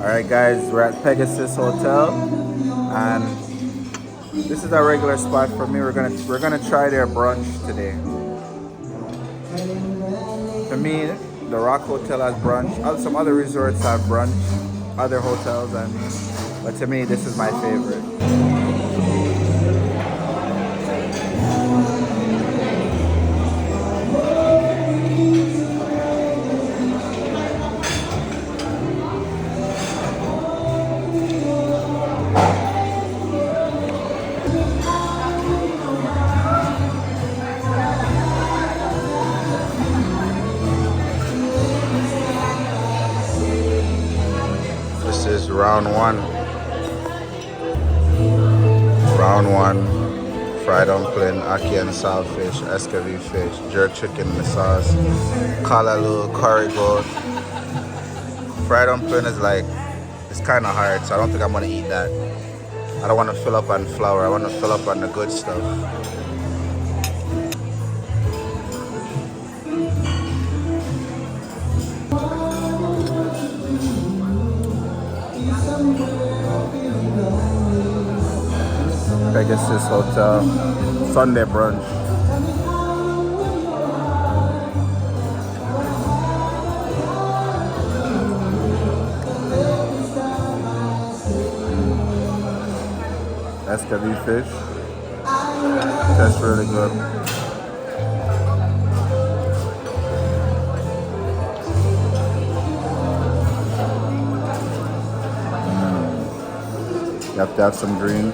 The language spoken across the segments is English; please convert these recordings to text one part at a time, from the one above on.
Alright guys, we're at Pegasus Hotel and this is a regular spot for me. We're gonna try their brunch today. For me, the Rock Hotel has brunch. Some other resorts have brunch, other hotels, but to me this is my favorite. This is round one. Round one. Fried dumpling, ackee and saltfish, escovitch fish, jerk chicken in the sauce, kalaloo, curry goat. Fried dumpling is it's kind of hard, so I don't think I'm gonna eat that. I don't want to fill up on flour. I want to fill up on the good stuff. Pegasus Hotel, Sunday brunch. Escovitch fish. That's really good. You have to have some greens.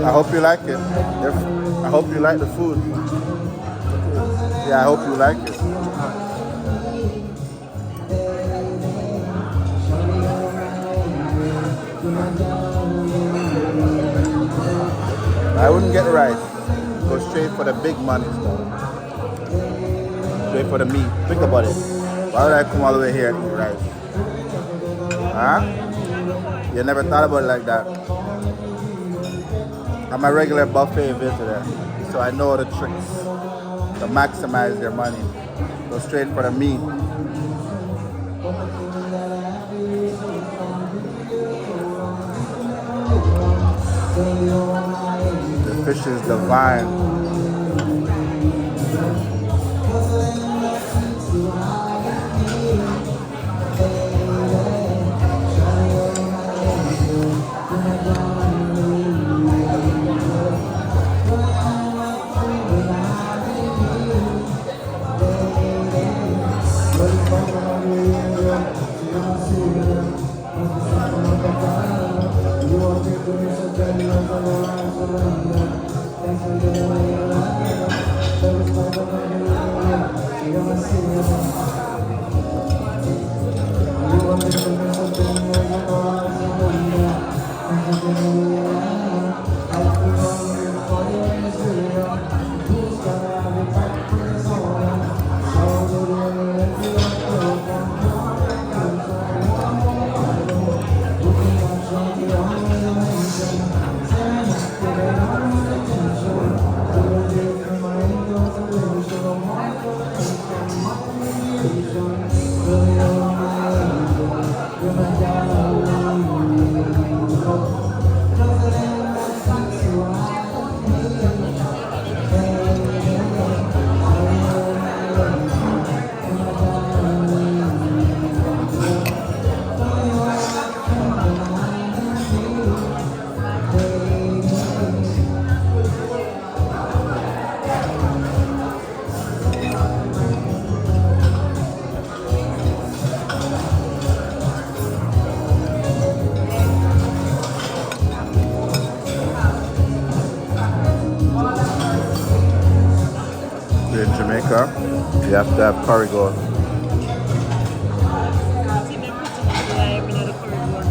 I hope you like it. I hope you like the food. Yeah, I hope you like it. I wouldn't get rice. Go straight for the big money stuff. Straight for the meat. Think about it. Why would I come all the way here and eat rice? Huh? You never thought about it like that. I'm a regular buffet visitor, so I know the tricks to maximize their money. Go straight for the meat. The fish is divine. Thanks for Jamaica, you have to have curry goat. See them put too much lime in the curry goat.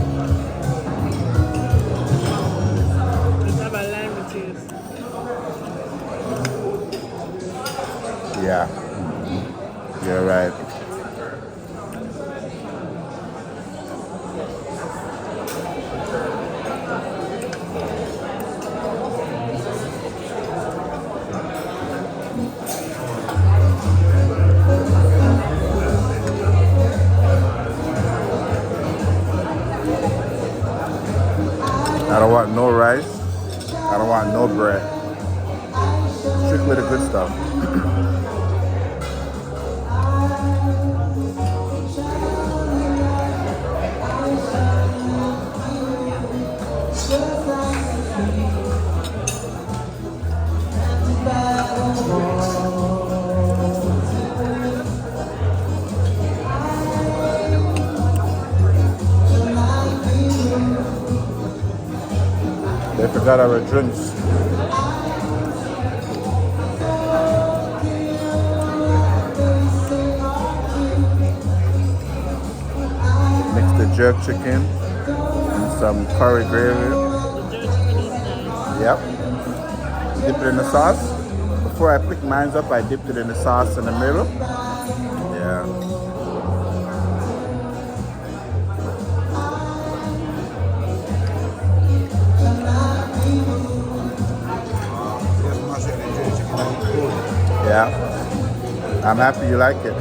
Just have a lime taste. Yeah, you're right. I don't want no rice. I don't want no bread. Strictly the good stuff. They forgot our drinks. Mix the jerk chicken and some curry gravy. The jerk chicken is nice. Yep. Dip it in the sauce. Before I pick mine up, I dipped it in the sauce in the middle. Yeah. Yeah. I'm happy you like it.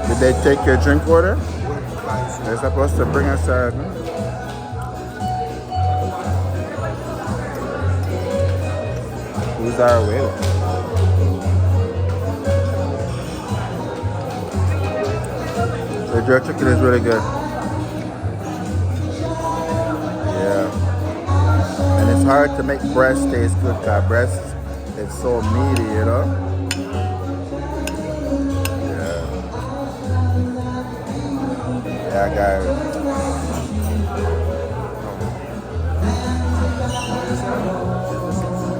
Did they take your drink order? They're supposed to bring us a... Who's our waiter? The jerk chicken is really good. Yeah. And it's hard to make breast taste good because breast is so meaty, you know? Yeah, guys.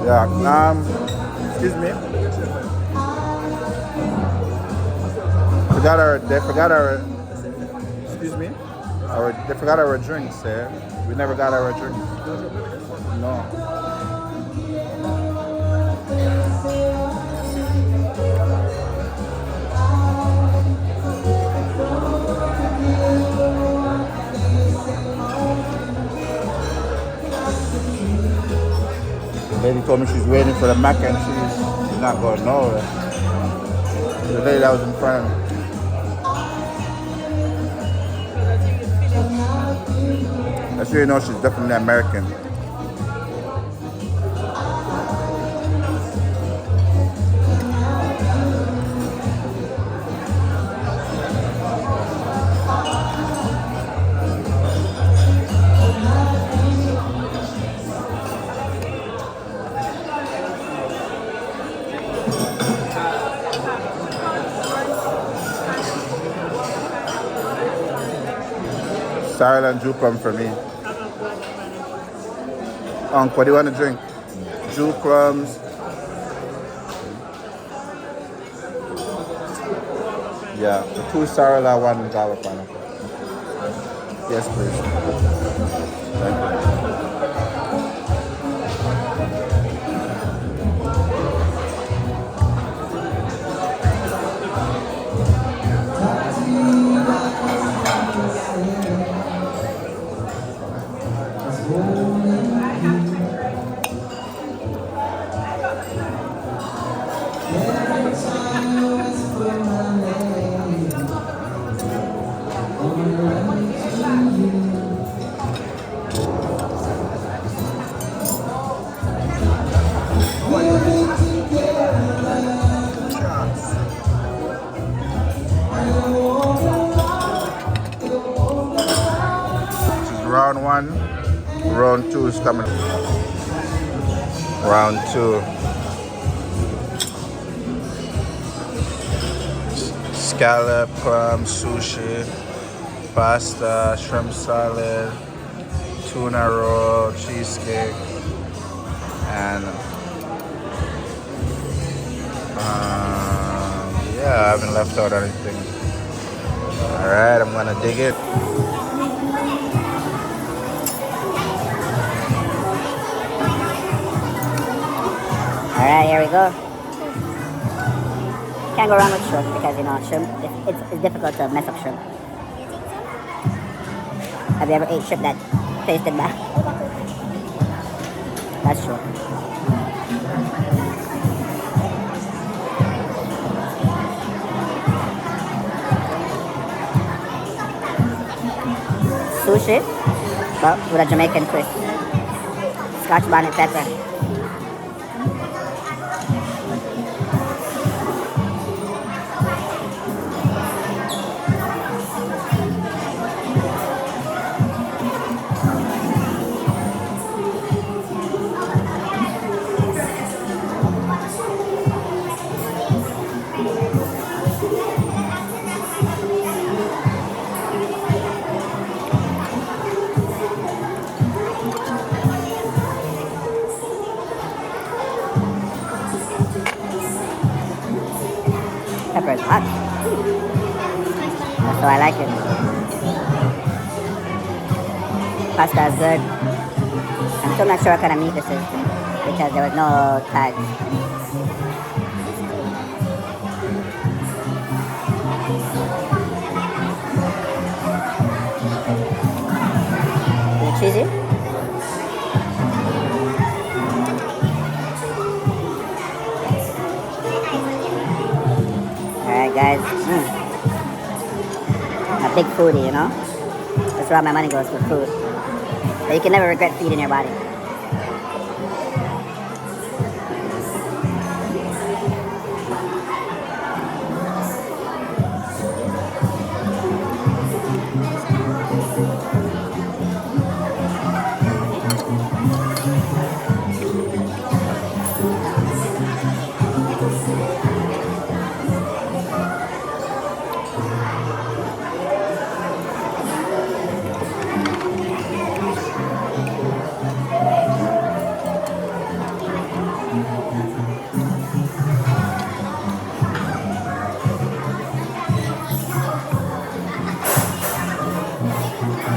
Yeah, excuse me. They forgot our, excuse me? They forgot our drinks, eh? We never got our drinks. No. The lady told me she's waiting for the mac and cheese. She's not going nowhere. The lady that was in front of me. That's where you know she's definitely American. Sorrel and Jew plum for me. Unc, what do you want to drink? Jew plums. Yeah, the 2 sorrel and 1 guava pineapple. Yes, please. Thank you. Round 1, round 2 is coming. Round 2. scallop, clam, sushi, pasta, shrimp salad, tuna roll, cheesecake, and yeah, I haven't left out anything. Alright, I'm gonna dig it. Alright, here we go. Can't go wrong with shrimp because, you know, shrimp, it's difficult to mess up shrimp. Have you ever ate shrimp that tasted bad? That's true. Sushi, but with a Jamaican twist. Scotch bonnet pepper. Pepper is hot. So I like it. Pasta is good. I'm still not sure what kind of meat this is because there was no tags. Is it cheesy? Alright guys, I'm a big foodie, you know? That's where all my money goes for food. But you can never regret feeding your body.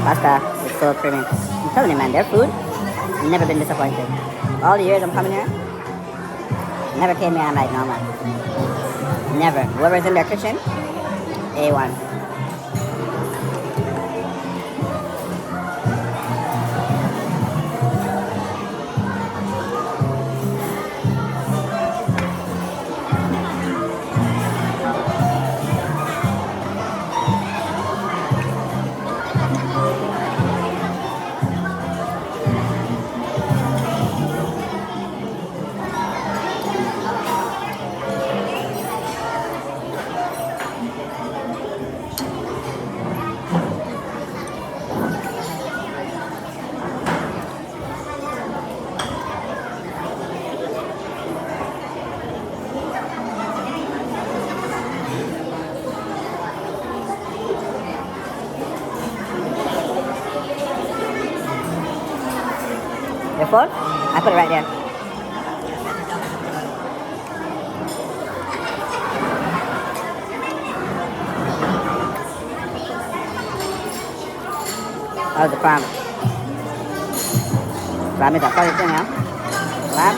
Pasta is so creamy. I'm telling you, man, their food, I've never been disappointed. All the years I'm coming here, never came here and I'm like, no man. Never. Whoever's in their kitchen, A1. Your phone? I put it right there. How's the farm? Farm is a funny thing, huh? Farm?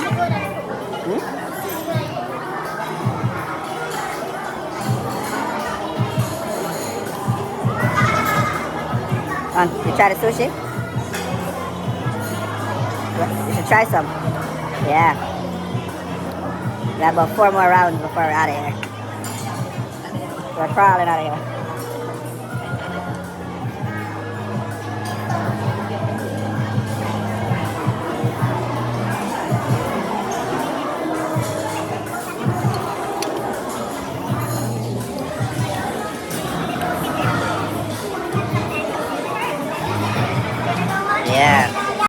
You try the sushi? You should try some. Yeah. We got about 4 more rounds before we're out of here. We're crawling out of here.